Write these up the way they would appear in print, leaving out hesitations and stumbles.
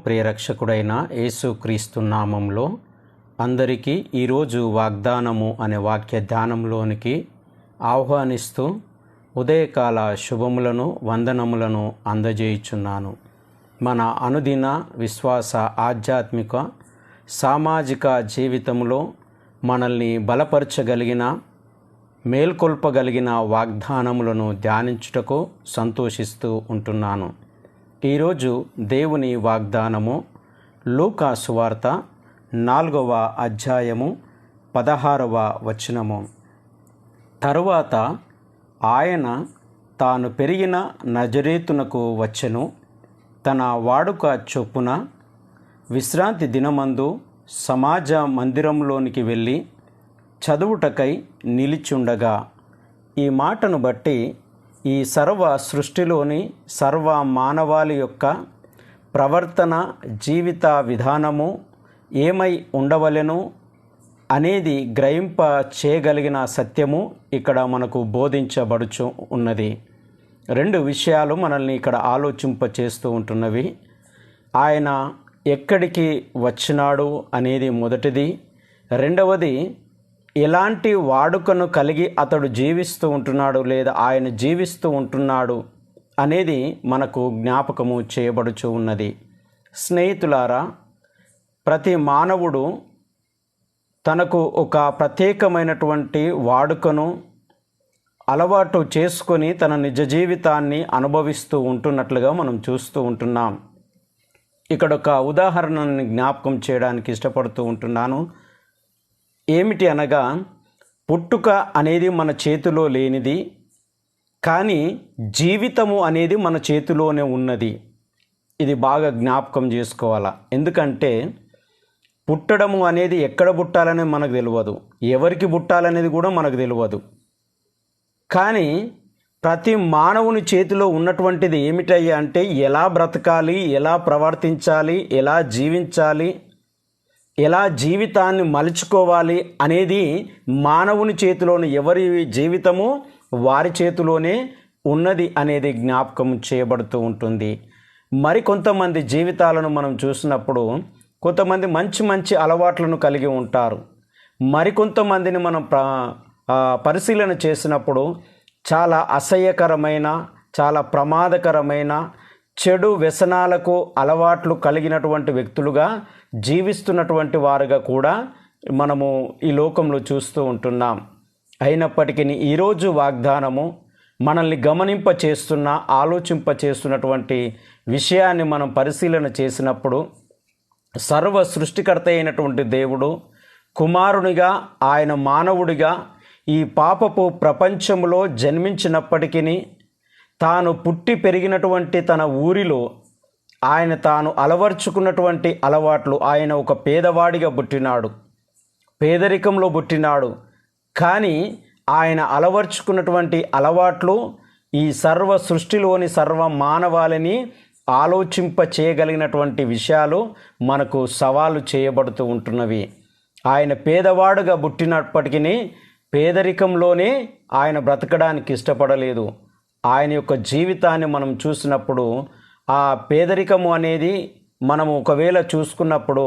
ప్రియరక్షకుడైన యేసుక్రీస్తు నామంలో అందరికీ ఈరోజు వాగ్దానము అనే వాక్య ధ్యానంలోనికి ఆహ్వానిస్తూ ఉదయకాల శుభములను వందనములను అందజేయుచున్నాను. మన అనుదిన విశ్వాస ఆధ్యాత్మిక సామాజిక జీవితంలో మనల్ని బలపరచగలిగిన మేల్కొల్పగలిగిన వాగ్దానములను ధ్యానించుటకు సంతోషిస్తూ ఉంటున్నాను. ఈరోజు దేవుని వాగ్దానము లూకా సువార్త 4వ అధ్యాయము 16వ వచనము. తరువాత ఆయన తాను పెరిగిన నజరేతునకు వచ్చెను. తన వాడుక చొప్పున విశ్రాంతి దినమందు సమాజ మందిరంలోనికి వెళ్ళి చదువుటకై నిలిచుండగా. ఈ మాటను బట్టి ఈ సర్వ సృష్టిలోని సర్వ మానవాళి యొక్క ప్రవర్తన జీవిత విధానము ఏమై ఉండవలెను అనేది గ్రహింప చేయగలిగిన సత్యము ఇక్కడ మనకు బోధించబడుచు ఉన్నది. 2 విషయాలు మనల్ని ఇక్కడ ఆలోచింప చేస్తూ ఉంటున్నవి. ఆయన ఎక్కడికి వచ్చినాడు అనేది మొదటిది. రెండవది, ఎలాంటి వాడుకను కలిగి అతడు జీవిస్తూ ఉంటున్నాడు లేదా ఆయన జీవిస్తూ ఉంటున్నాడు అనేది మనకు జ్ఞాపకము చేయబడుచు ఉన్నది. స్నేహితులారా, ప్రతి మానవుడు తనకు ఒక ప్రత్యేకమైనటువంటి వాడుకను అలవాటు చేసుకొని తన నిజ జీవితాన్ని అనుభవిస్తూ ఉంటున్నట్లుగా మనం చూస్తూ ఉంటున్నాం. ఇక్కడ ఒక ఉదాహరణని జ్ఞాపకం చేయడానికి ఇష్టపడుతూ ఉంటున్నాను. ఏమిటి అనగా, పుట్టుక అనేది మన చేతిలో లేనిది, కానీ జీవితము అనేది మన చేతిలోనే ఉన్నది. ఇది బాగా జ్ఞాపకం చేసుకోవాలా. ఎందుకంటే పుట్టడము అనేది ఎక్కడ పుట్టాలనేది మనకు తెలియదు, ఎవరికి పుట్టాలనేది కూడా మనకు తెలియదు. కానీ ప్రతి మానవుని చేతిలో ఉన్నటువంటిది ఏమిటయ్యా అంటే, ఎలా బ్రతకాలి, ఎలా ప్రవర్తించాలి, ఎలా జీవించాలి, ఎలా జీవితాన్ని మలుచుకోవాలి అనేది మానవుని చేతిలోని, ఎవరి జీవితము వారి చేతిలోనే ఉన్నది అనేది జ్ఞాపకం చేయబడుతూ ఉంటుంది. మరికొంతమంది జీవితాలను మనం చూసినప్పుడు కొంతమంది మంచి మంచి అలవాట్లను కలిగి ఉంటారు. మరికొంతమందిని మనం పరిశీలన చేసినప్పుడు చాలా అసహ్యకరమైన, చాలా ప్రమాదకరమైన, చెడు వ్యసనాలకు అలవాట్లు కలిగినటువంటి వ్యక్తులుగా జీవిస్తున్నటువంటి వారుగా కూడా మనము ఈ లోకంలో చూస్తూ ఉంటున్నాం. అయినప్పటికీ ఈరోజు వాగ్దానము మనల్ని గమనింప చేస్తున్న, ఆలోచింప చేస్తున్నటువంటి విషయాన్ని మనం పరిశీలన చేసినప్పుడు, సర్వ సృష్టికర్త అయినటువంటి దేవుడు కుమారునిగా, ఆయన మానవుడిగా ఈ పాపపు ప్రపంచంలో జన్మించినప్పటికీ తాను పుట్టి పెరిగినటువంటి తన ఊరిలో ఆయన తాను అలవర్చుకున్నటువంటి అలవాట్లు, ఆయన ఒక పేదవాడిగా పుట్టినాడు, పేదరికంలో పుట్టినాడు. కానీ ఆయన అలవర్చుకున్నటువంటి అలవాట్లు ఈ సర్వ సృష్టిలోని సర్వ మానవాళిని ఆలోచింప చేయగలిగినటువంటి విషయాలు మనకు సవాలు చేయబడుతూ ఉంటున్నవి. ఆయన పేదవాడుగా పుట్టినప్పటికీ పేదరికంలోనే ఆయన బ్రతకడానికి ఇష్టపడలేదు. ఆయన యొక్క జీవితాన్ని మనం చూసినప్పుడు ఆ పేదరికము అనేది మనము ఒకవేళ చూసుకున్నప్పుడు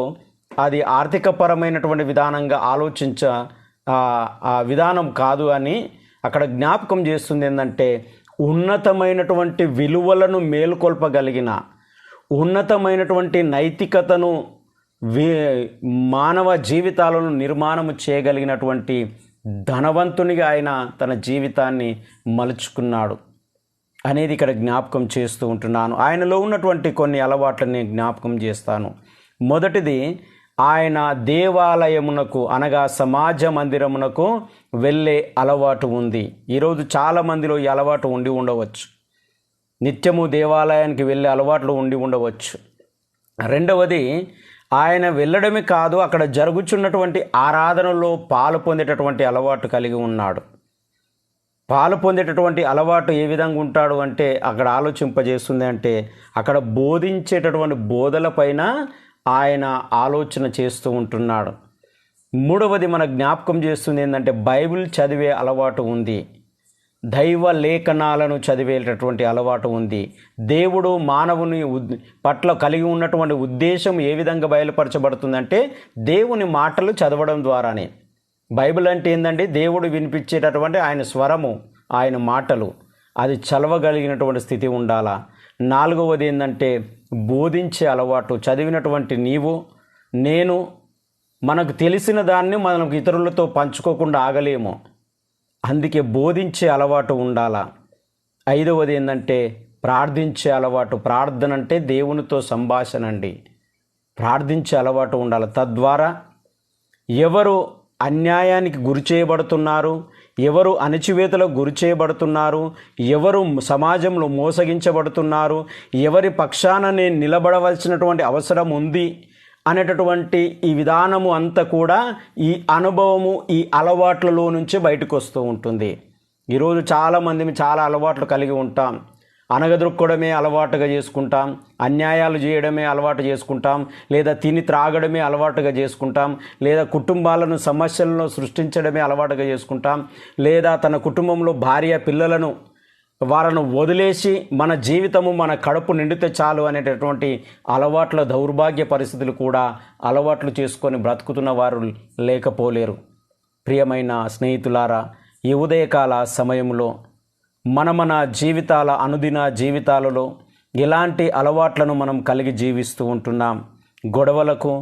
అది ఆర్థికపరమైనటువంటి విధానంగా ఆ విధానం కాదు అని అక్కడ జ్ఞాపకం చేస్తుంది. ఏంటంటే, ఉన్నతమైనటువంటి విలువలను మేలుకొల్పగలిగిన, ఉన్నతమైనటువంటి నైతికతను మానవ జీవితాలను నిర్మాణము చేయగలిగినటువంటి ధనవంతునిగా ఆయన తన జీవితాన్ని మలుచుకున్నాడు అనేది ఇక్కడ జ్ఞాపకం చేస్తూ ఉంటున్నాను. ఆయనలో ఉన్నటువంటి కొన్ని అలవాట్లని జ్ఞాపకం చేస్తాను. మొదటిది, ఆయన దేవాలయమునకు అనగా సమాజ మందిరమునకు వెళ్ళే అలవాటు ఉంది. ఈరోజు చాలామందిలో ఈ అలవాటు ఉండి ఉండవచ్చు. నిత్యము దేవాలయానికి వెళ్ళే అలవాట్లు ఉండి ఉండవచ్చు. రెండవది, ఆయన వెళ్ళడమే కాదు, అక్కడ జరుగుచున్నటువంటి ఆరాధనలో పాలు పొందేటటువంటి అలవాటు కలిగి ఉన్నాడు. పాలు పొందేటటువంటి అలవాటు ఏ విధంగా ఉంటాడు అంటే, అక్కడ ఆలోచింపజేస్తుంది అంటే, అక్కడ బోధించేటటువంటి బోధలపైన ఆయన ఆలోచన చేస్తూ ఉంటున్నాడు. మూడవది మన జ్ఞాపకం చేస్తుంది ఏంటంటే, బైబిల్ చదివే అలవాటు ఉంది. దైవ లేఖనాలను చదివేటటువంటి అలవాటు ఉంది. దేవుడు మానవుని పట్ల కలిగి ఉన్నటువంటి ఉద్దేశం ఏ విధంగా బయలుపరచబడుతుందంటే దేవుని మాటలు చదవడం ద్వారానే. బైబిల్ అంటే ఏంటంటే దేవుడు వినిపించేటటువంటి ఆయన స్వరము, ఆయన మాటలు, అది చదవగలిగినటువంటి స్థితి ఉండాలా. 4వది ఏంటంటే బోధించే అలవాటు. చదివినటువంటి నీవు నేను మనకు తెలిసిన దాన్ని మనకు ఇతరులతో పంచుకోకుండా ఆగలేము, అందుకే బోధించే అలవాటు ఉండాలా. 5వది ఏంటంటే ప్రార్థించే అలవాటు. ప్రార్థన అంటే దేవునితో సంభాషణ అండి. ప్రార్థించే అలవాటు ఉండాలి. తద్వారా ఎవరు అన్యాయానికి గురి చేయబడుతున్నారు, ఎవరు అణచివేతలకు గురి చేయబడుతున్నారు, ఎవరు సమాజంలో మోసగించబడుతున్నారు, ఎవరి పక్షాన నేను నిలబడవలసినటువంటి అవసరం ఉంది అనేటటువంటి ఈ విధానము అంతా కూడా ఈ అనుభవము, ఈ అలవాట్లలో నుంచి బయటకు వస్తూ ఉంటుంది. ఈరోజు చాలామంది చాలా అలవాట్లు కలిగి ఉంటాం. అనగదొక్కడమే అలవాటుగా చేసుకుంటాం, అన్యాయాలు చేయడమే అలవాటు చేసుకుంటాం, లేదా తిని త్రాగడమే అలవాటుగా చేసుకుంటాం, లేదా కుటుంబాలను సమస్యలను సృష్టించడమే అలవాటుగా చేసుకుంటాం, లేదా తన కుటుంబంలో భార్య పిల్లలను వారిని వదిలేసి మన జీవితము మన కడుపు నిండితే చాలు అనేటటువంటి అలవాట్ల దౌర్భాగ్య పరిస్థితులు కూడా అలవాట్లు చేసుకొని బ్రతుకుతున్న వారు లేకపోలేరు. ప్రియమైన స్నేహితులారా, ఈ ఉదయకాల సమయంలో మన జీవితాల అనుదిన జీవితాలలో ఎలాంటి అలవాట్లను మనం కలిగి జీవిస్తూ ఉంటున్నాం? గొడవలకు,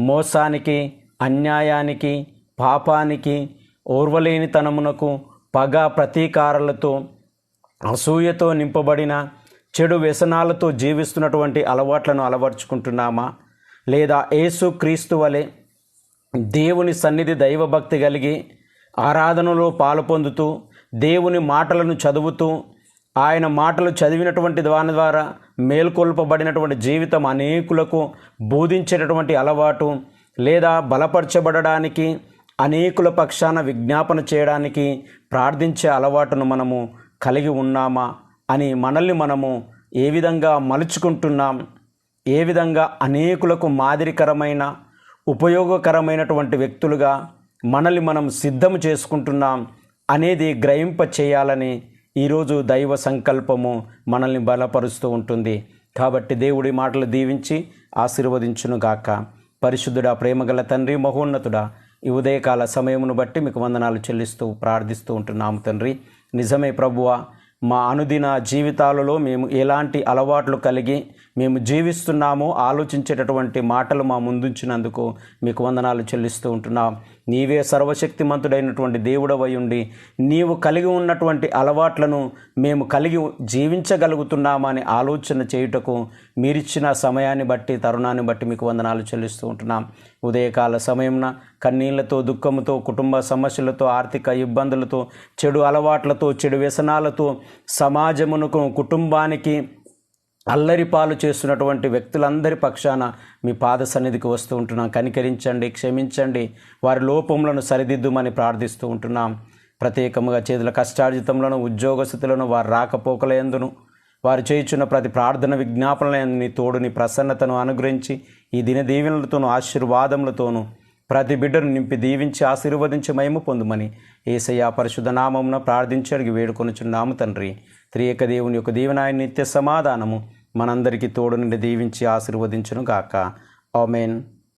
మోసానికి, అన్యాయానికి, పాపానికి, ఓర్వలేనితనమునకు, పగ ప్రతీకారాలతో, అసూయతో నింపబడిన చెడు వ్యసనాలతో జీవిస్తున్నటువంటి అలవాట్లను అలవర్చుకుంటున్నామా? లేదా యేసు క్రీస్తు వలె దేవుని సన్నిధి దైవభక్తి కలిగి ఆరాధనలో పాలు పొందుతూ దేవుని మాటలను చదువుతూ ఆయన మాటలు చదివినటువంటి దాని ద్వారా మేల్కొల్పబడినటువంటి జీవితం అనేకులకు బోధించేటటువంటి అలవాటు, లేదా బలపరచబడడానికి అనేకుల పక్షాన విజ్ఞాపన చేయడానికి ప్రార్థించే అలవాటును మనము కలిగి ఉన్నామా అని మనల్ని మనము ఏ విధంగా మలుచుకుంటున్నాం, ఏ విధంగా అనేకులకు మాదిరికరమైన ఉపయోగకరమైనటువంటి వ్యక్తులుగా మనల్ని మనం సిద్ధము చేసుకుంటున్నాం అనేది గ్రహింప చేయాలని ఈరోజు దైవ సంకల్పము మనల్ని బలపరుస్తూ ఉంటుంది. కాబట్టి దేవుడి మాటలు దీవించి ఆశీర్వదించునుగాక. పరిశుద్ధుడా, ప్రేమగల తండ్రి, మహోన్నతుడా, ఈ ఉదయకాల సమయమును బట్టి మీకు వందనాలు చెల్లిస్తూ ప్రార్థిస్తూ ఉంటున్నాము తండ్రి. నిజమే ప్రభువా, మా అనుదిన జీవితాలలో మేము ఎలాంటి అలవాట్లు కలిగి మేము జీవిస్తున్నామో ఆలోచించేటటువంటి మాటలు మా ముందుంచినందుకు మీకు వందనాలు చెల్లిస్తూ ఉంటున్నాం. నీవే సర్వశక్తిమంతుడైనటువంటి దేవుడవై ఉండి నీవు కలిగి ఉన్నటువంటి అలవాట్లను మేము కలిగి జీవించగలుగుతున్నామని ఆలోచన చేయుటకు మీరిచ్చిన సమయాన్ని బట్టి, తరుణాన్ని బట్టి మీకు వందనాలు చెల్లిస్తూ ఉంటున్నాం. ఉదయకాల సమయంన కన్నీళ్లతో, దుఃఖముతో, కుటుంబ సమస్యలతో, ఆర్థిక ఇబ్బందులతో, చెడు అలవాట్లతో, చెడు వ్యసనాలతో సమాజమునకు, కుటుంబానికి అల్లరిపాలు చేస్తున్నటువంటి వ్యక్తులందరి పక్షాన మీ పాద సన్నిధికి వస్తూ ఉంటున్నాం. కనికరించండి, క్షమించండి, వారి లోపములను సరిదిద్దుమని ప్రార్థిస్తూ ఉంటున్నాం. ప్రత్యేకముగా చేతుల కష్టార్జితంలోను, ఉద్యోగస్థితులను, వారి రాకపోకలందును, వారు చేయుచున్న ప్రతి ప్రార్థన విజ్ఞాపనలందు నీ తోడు, నీ ప్రసన్నతను అనుగ్రహించి ఈ దిన దీవెనలతోనూ ఆశీర్వాదములతోనూ ప్రతి బిడ్డను నింపి దీవించి ఆశీర్వదించి మహిమ పొందుమని యేసయ్య పరిశుద్ధ నామమున ప్రార్థించి అడిగి వేడుకొనుచున్నాము తండ్రి. త్రియేక దేవుని యొక్క దీవెన, నిత్య సమాధానము మనందరికీ తోడు నుండి దీవించి ఆశీర్వదించును గాక. ఆమేన్.